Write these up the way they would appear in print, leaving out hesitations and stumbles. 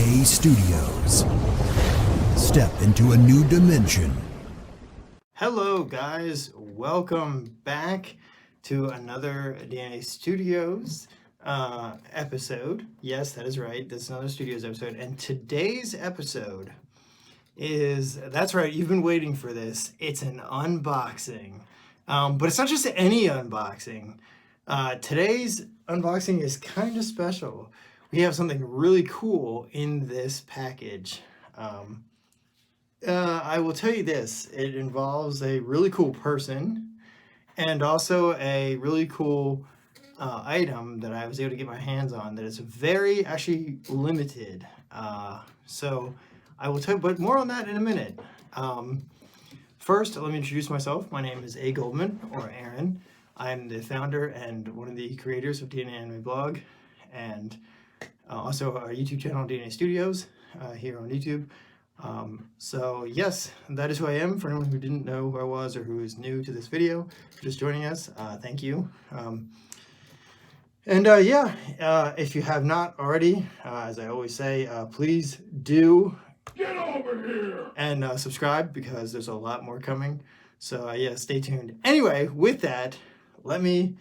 DNA Studios. Step into a new dimension. Hello guys, welcome back to another DNA Studios episode. Yes, that is right, that's another Studios episode. And today's episode that's right, you've been waiting for this. It's an unboxing. But it's not just any unboxing. Today's unboxing is kind of special. We have something really cool in this package. I will tell you this, it involves a really cool person and also a really cool item that I was able to get my hands on that is very actually limited. So I will tell you, but more on that in a minute. First, let me introduce myself. My name is A. Goldman, or Aaron. I'm the founder and one of the creators of DNA Anime Blog, and also our YouTube channel, DNA Studios, here on YouTube. So yes, that is who I am. For anyone who didn't know who I was or who is new to this video, just joining us, thank you. If you have not already, as I always say, please do Get over here! and subscribe, because there's a lot more coming. So yeah, stay tuned. Anyway, with that, let me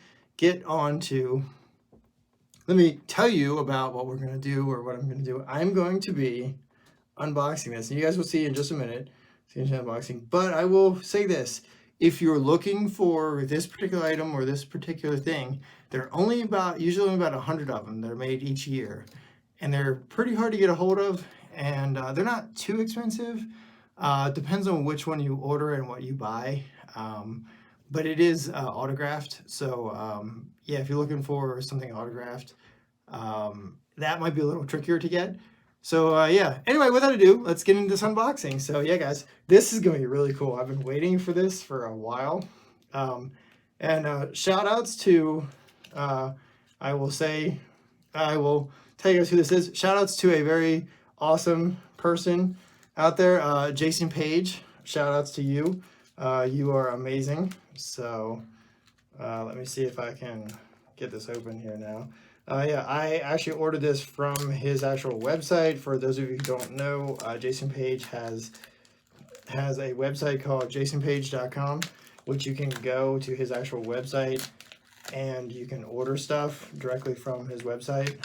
tell you about what we're going to do, or what I'm going to do. I'm going to be unboxing this, and you guys will see in just a minute. Unboxing, but I will say this: if you're looking for this particular item or this particular thing, there are usually about 100 of them that are made each year, and they're pretty hard to get a hold of, and they're not too expensive. Depends on which one you order and what you buy, but it is autographed. So yeah, if you're looking for something autographed, that might be a little trickier to get. So yeah, anyway, without ado, let's get into this unboxing. So yeah, guys, this is going to be really cool. I've been waiting for this for a while. Shout outs to, I will tell you guys who this is. Shout outs to a very awesome person out there, Jason Page. Shout outs to you. You are amazing. So let me see if I can get this open here now. Yeah, I actually ordered this from his actual website. For those of you who don't know, Jason Page has a website called jasonpage.com, which you can go to his actual website and you can order stuff directly from his website.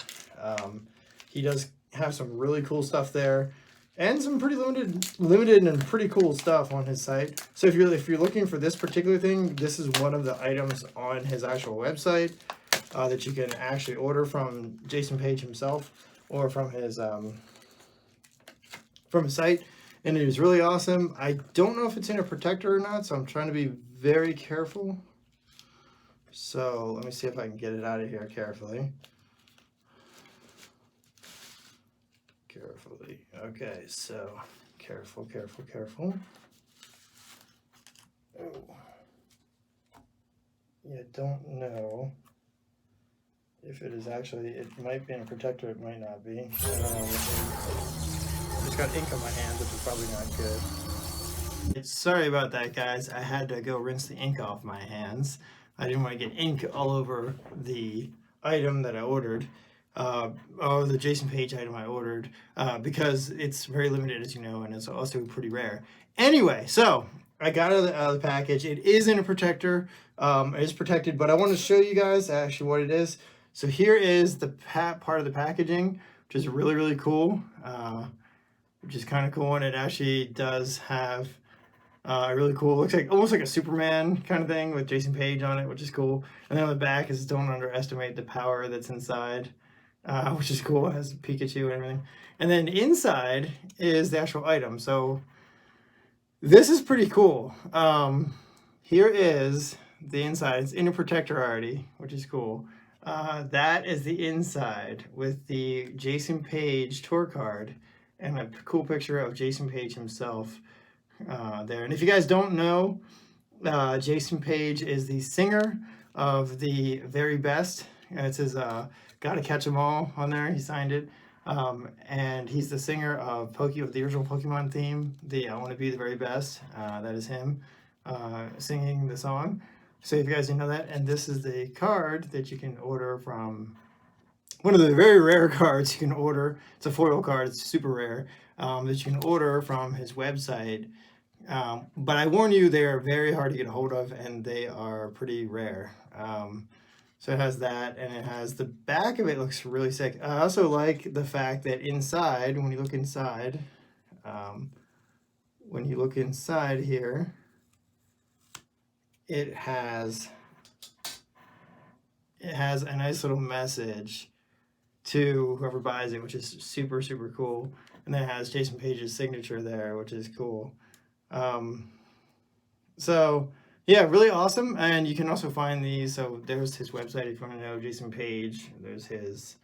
He does have some really cool stuff there, and some pretty limited and pretty cool stuff on his site. So if you're looking for this particular thing, this is one of the items on his actual website that you can actually order from Jason Page himself, or from his site, and it is really awesome. I don't know if it's in a protector or not, so I'm trying to be very careful. So let me see if I can get it out of here carefully. Okay, so careful. Oh, yeah, don't know if it is actually, it might be in a protector, it might not be. I just got ink on my hands, which is probably not good. Sorry about that, guys. I had to go rinse the ink off my hands. I didn't want to get ink all over the item that I ordered, or the Jason Page item I ordered, because it's very limited, as you know, and it's also pretty rare. Anyway, so I got out of the package. It is in a protector. It is protected, but I want to show you guys actually what it is. So here is the part of the packaging, which is really, really cool, which is kind of cool, and it actually does have really cool, looks like almost like a Superman kind of thing with Jason Page on it, which is cool. And then on the back is don't underestimate the power that's inside, which is cool. It has Pikachu and everything. And then inside is the actual item. So this is pretty cool. Here is the inside. It's in a protector already, which is cool. That is the inside with the Jason Page tour card and a cool picture of Jason Page himself there. And if you guys don't know, Jason Page is the singer of The Very Best. It says Gotta Catch 'Em All on there. He signed it. And he's the singer of the original Pokemon theme, the I Want to Be the Very Best. That is him singing the song. So if you guys didn't know that, and this is the card that you can order from one of the very rare cards you can order. It's a foil card. It's super rare that you can order from his website. But I warn you, they are very hard to get a hold of, and they are pretty rare. So it has that, and it has the back of it looks really sick. I also like the fact that inside, when you look inside here, it has a nice little message to whoever buys it, which is super, super cool. And then it has Jason Page's signature there, which is cool. So yeah, really awesome. And you can also find these. So there's his website if you want to know Jason Page. There's his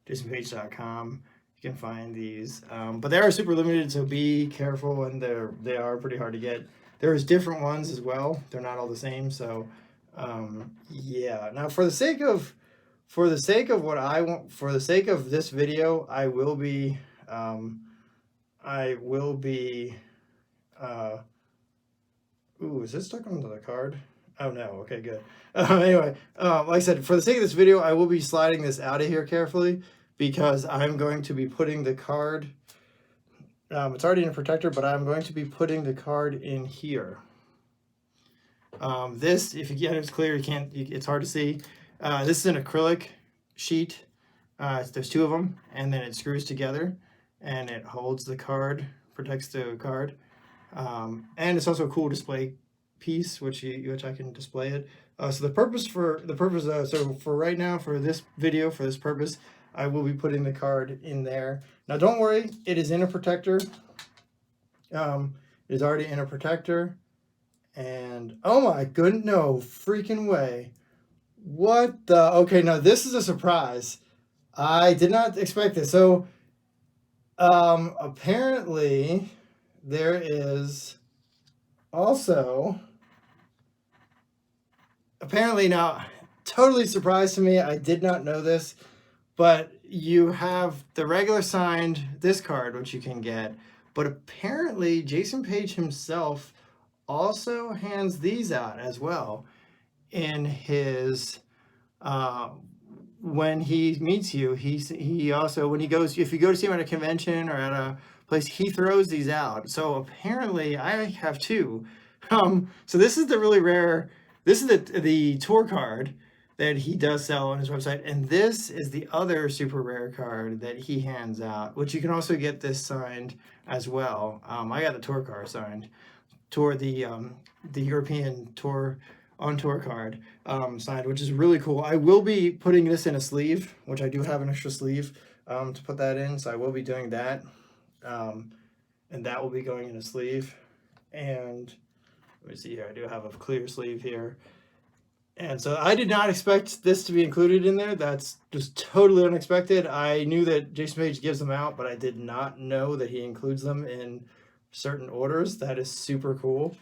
jasonpage.com. You can find these. But they are super limited, so be careful, and they are pretty hard to get. There's different ones as well. They're not all the same. So yeah. Now for the sake of what I want, for the sake of this video, I will be ooh, is this stuck onto the card? Oh no, okay, good. Anyway, like I said, for the sake of this video, I will be sliding this out of here carefully because I'm going to be putting the card, it's already in a protector, but I'm going to be putting the card in here. This, if you get it's clear, it's hard to see. This is an acrylic sheet. There's two of them, and then it screws together, and it holds the card, protects the card. And it's also a cool display piece, which I can display it. So for right now, for this video, for this purpose, I will be putting the card in there. Now, don't worry, it is in a protector. It is already in a protector, and oh my goodness, no freaking way! What the? Okay, now this is a surprise. I did not expect this. So, apparently, there is also, now, totally surprised to me, I did not know this, but you have the regular signed this card, which you can get, but apparently Jason Page himself also hands these out as well in his, when he meets you, he also, when he goes, if you go to see him at a convention or at a place, he throws these out. So apparently I have two. So this is the really rare, this is the tour card that he does sell on his website, and this is the other super rare card that he hands out, which you can also get this signed as well. I got the tour card signed, the European tour on tour card signed, which is really cool. I will be putting this in a sleeve, which I do have an extra sleeve to put that in, so I will be doing that. And that will be going in a sleeve. And let me see here, I do have a clear sleeve here. And so I did not expect this to be included in there. That's just totally unexpected. I knew that Jason Page gives them out, but I did not know that he includes them in certain orders. That is super cool.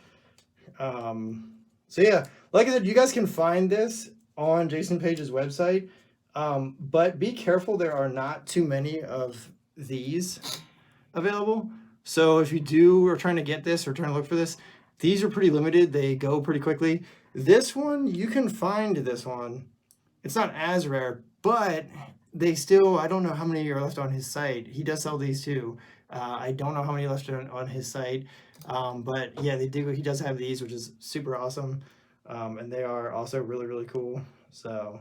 So yeah, like I said, you guys can find this on Jason Page's website, but be careful. There are not too many of these available. So if you are trying to get this or trying to look for this, these are pretty limited. They go pretty quickly. This one, you can find this one. It's not as rare, but they still, I don't know how many are left on his site. He does sell these too. I don't know how many left on his site. But yeah, he does have these, which is super awesome. And they are also really, really cool. So,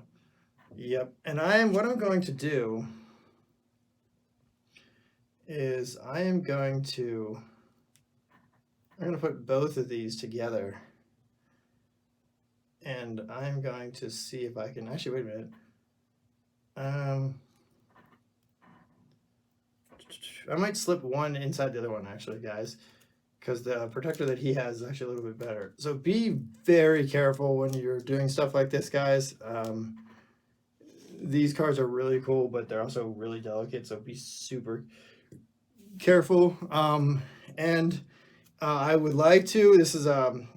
yep. And what I'm going to do is I'm going to put both of these together, and I'm going to see if I can, actually, wait a minute. I might slip one inside the other one, actually, guys, because the protector that he has is actually a little bit better. So be very careful when you're doing stuff like this, guys. These cards are really cool, but they're also really delicate, so be super careful. I would like to, this is an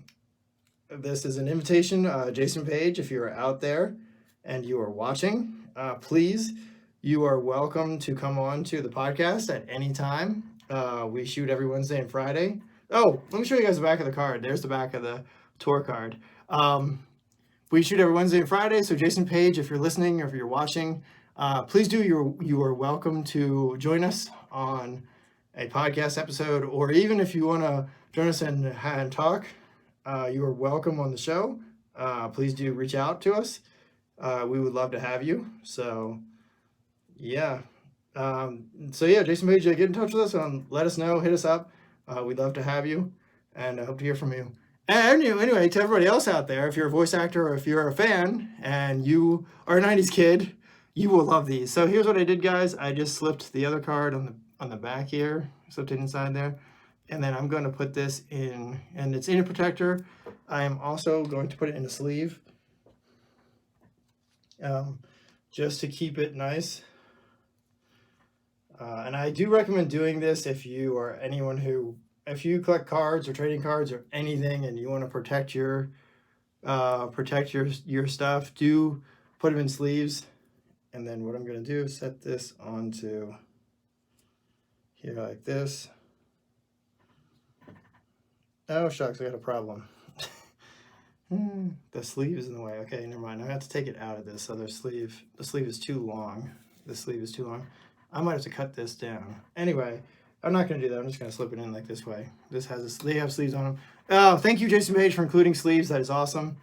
invitation, Jason Page, if you're out there and you are watching, please, you are welcome to come on to the podcast at any time. We shoot every Wednesday and Friday. Oh, let me show you guys the back of the card. There's the back of the tour card. We shoot every Wednesday and Friday, so Jason Page, if you're listening or if you're watching, Please do. You are welcome to join us on a podcast episode, or even if you want to join us and talk, you are welcome on the show. Please do reach out to us. We would love to have you. So, yeah. Jason Page, get in touch with us and let us know. Hit us up. We'd love to have you, and I hope to hear from you. And anyway, to everybody else out there, if you're a voice actor or if you're a fan and you are a 90s kid, you will love these. So here's what I did, guys. I just slipped the other card on the back here, slipped it inside there, and then I'm going to put this in, and it's in a protector. I am also going to put it in a sleeve, just to keep it nice. And I do recommend doing this if you are anyone who, if you collect cards or trading cards or anything, and you want to protect your stuff, do put them in sleeves. And then what I'm going to do is set this onto here like this. Oh, shucks, I got a problem. The sleeve is in the way. Okay, never mind. I have to take it out of this other sleeve. The sleeve is too long. The sleeve is too long. I might have to cut this down. Anyway, I'm not going to do that. I'm just going to slip it in like this way. This has they have sleeves on them. Oh, thank you, Jason Page, for including sleeves. That is awesome.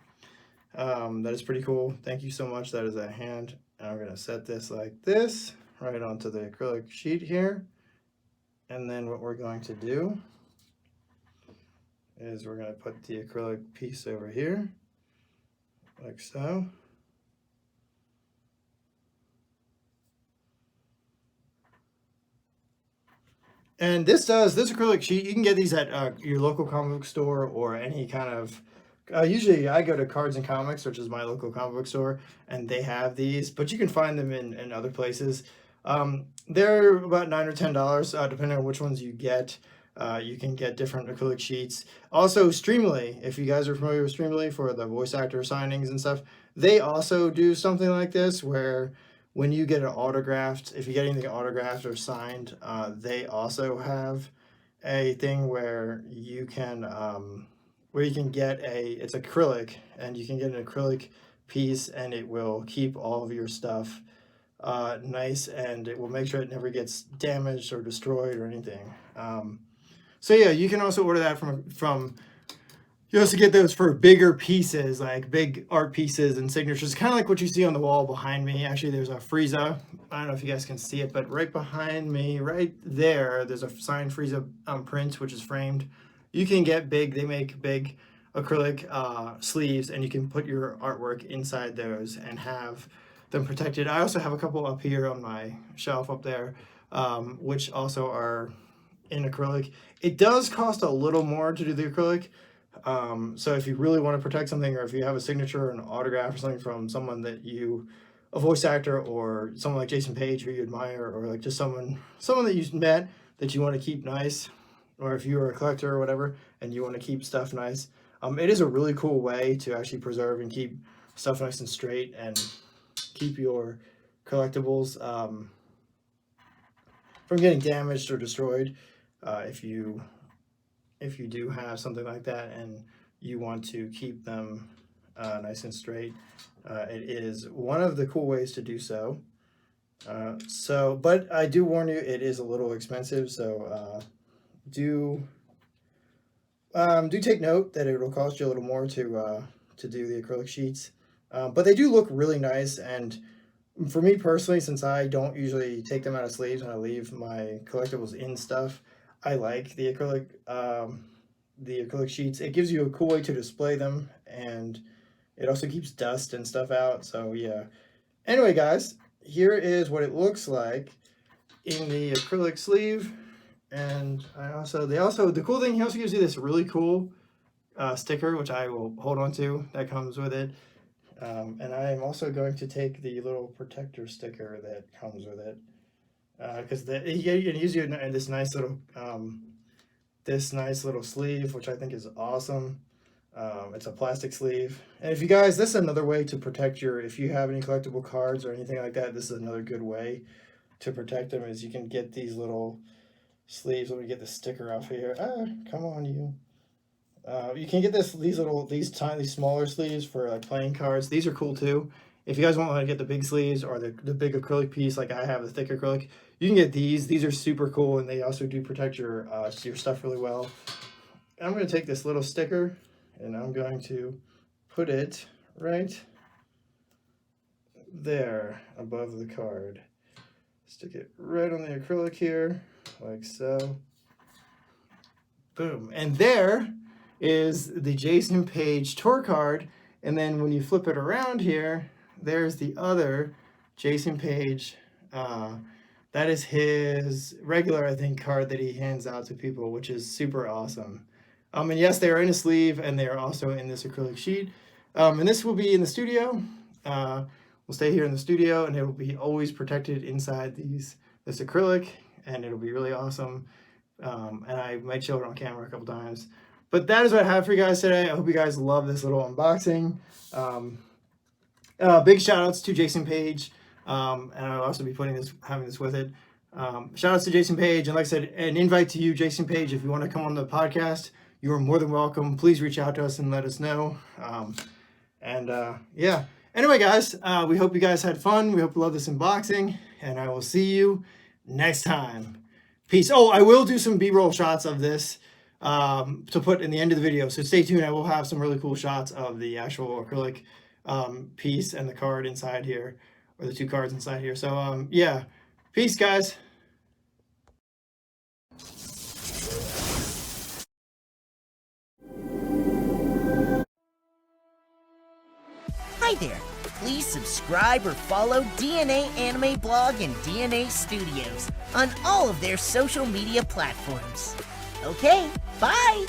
That is pretty cool. Thank you so much. That is a hand. And I'm going to set this like this right onto the acrylic sheet here. And then what we're going to do is we're going to put the acrylic piece over here, like so. And this acrylic sheet, you can get these at your local comic book store or any kind of, usually I go to Cards and Comics, which is my local comic book store, and they have these, but you can find them in other places. They're about $9 or $10, depending on which ones you get. You can get different acrylic sheets. Also, Streamly, if you guys are familiar with Streamly for the voice actor signings and stuff, they also do something like this where when you get it autographed, if you get anything autographed or signed, they also have a thing where you can get it's acrylic, and you can get an acrylic piece, and it will keep all of your stuff nice, and it will make sure it never gets damaged or destroyed or anything. So yeah, you can also order that from. You also get those for bigger pieces, like big art pieces and signatures, kind of like what you see on the wall behind me. Actually, there's a Frieza. I don't know if you guys can see it, but right behind me, right there, there's a signed Frieza print, which is framed. You can get big, they make big acrylic sleeves, and you can put your artwork inside those and have them protected. I also have a couple up here on my shelf up there, which also are in acrylic. It does cost a little more to do the acrylic. So if you really want to protect something, or if you have a signature or an autograph or something from someone that a voice actor or someone like Jason Page who you admire, or like just someone that you met that you want to keep nice, or if you're a collector or whatever and you want to keep stuff nice, it is a really cool way to actually preserve and keep stuff nice and straight and keep your collectibles from getting damaged or destroyed. If you do have something like that and you want to keep them nice and straight, it is one of the cool ways to do so. But I do warn you, it is a little expensive, so do take note that it will cost you a little more to do the acrylic sheets. But they do look really nice, and for me personally, since I don't usually take them out of sleeves and I leave my collectibles in stuff, I like the acrylic sheets. It gives you a cool way to display them, and it also keeps dust and stuff out. So yeah. Anyway, guys, here is what it looks like in the acrylic sleeve. And the cool thing, he also gives you this really cool sticker, which I will hold on to, that comes with it. And I am also going to take the little protector sticker that comes with it. Because you can use it in this nice little sleeve, which I think is awesome. It's a plastic sleeve, and if you guys, this is another way to protect if you have any collectible cards or anything like that, this is another good way to protect them, is you can get these little sleeves. Let me get the sticker off here. Come on, you. You can get these tiny smaller sleeves for like playing cards. These are cool too. If you guys want to get the big sleeves or the big acrylic piece, like I have the thick acrylic, you can get these. These are super cool, and they also do protect your stuff really well. I'm going to take this little sticker, and I'm going to put it right there above the card. Stick it right on the acrylic here, like so. Boom. And there is the Jason Page tour card. And then when you flip it around here, there's the other Jason Page. That is his regular, I think, card that he hands out to people, which is super awesome. And yes, they are in a sleeve, and they are also in this acrylic sheet. And this will be in the studio. We'll stay here in the studio, and it will be always protected inside this acrylic, and it'll be really awesome. And I might show it on camera a couple times. But that is what I have for you guys today. I hope you guys love this little unboxing. Big shout outs to Jason Page. And I'll also be having this with it. Shout outs to Jason Page. And like I said, an invite to you, Jason Page. If you want to come on the podcast, you are more than welcome. Please reach out to us and let us know. Yeah. Anyway, guys, we hope you guys had fun. We hope you love this unboxing. And I will see you next time. Peace. Oh, I will do some B-roll shots of this to put in the end of the video. So stay tuned. I will have some really cool shots of the actual acrylic piece and the card inside here, or the two cards inside here. So yeah, peace, guys. Hi there. Please subscribe or follow DNA Anime Blog and DNA Studios on all of their social media platforms. Okay, bye!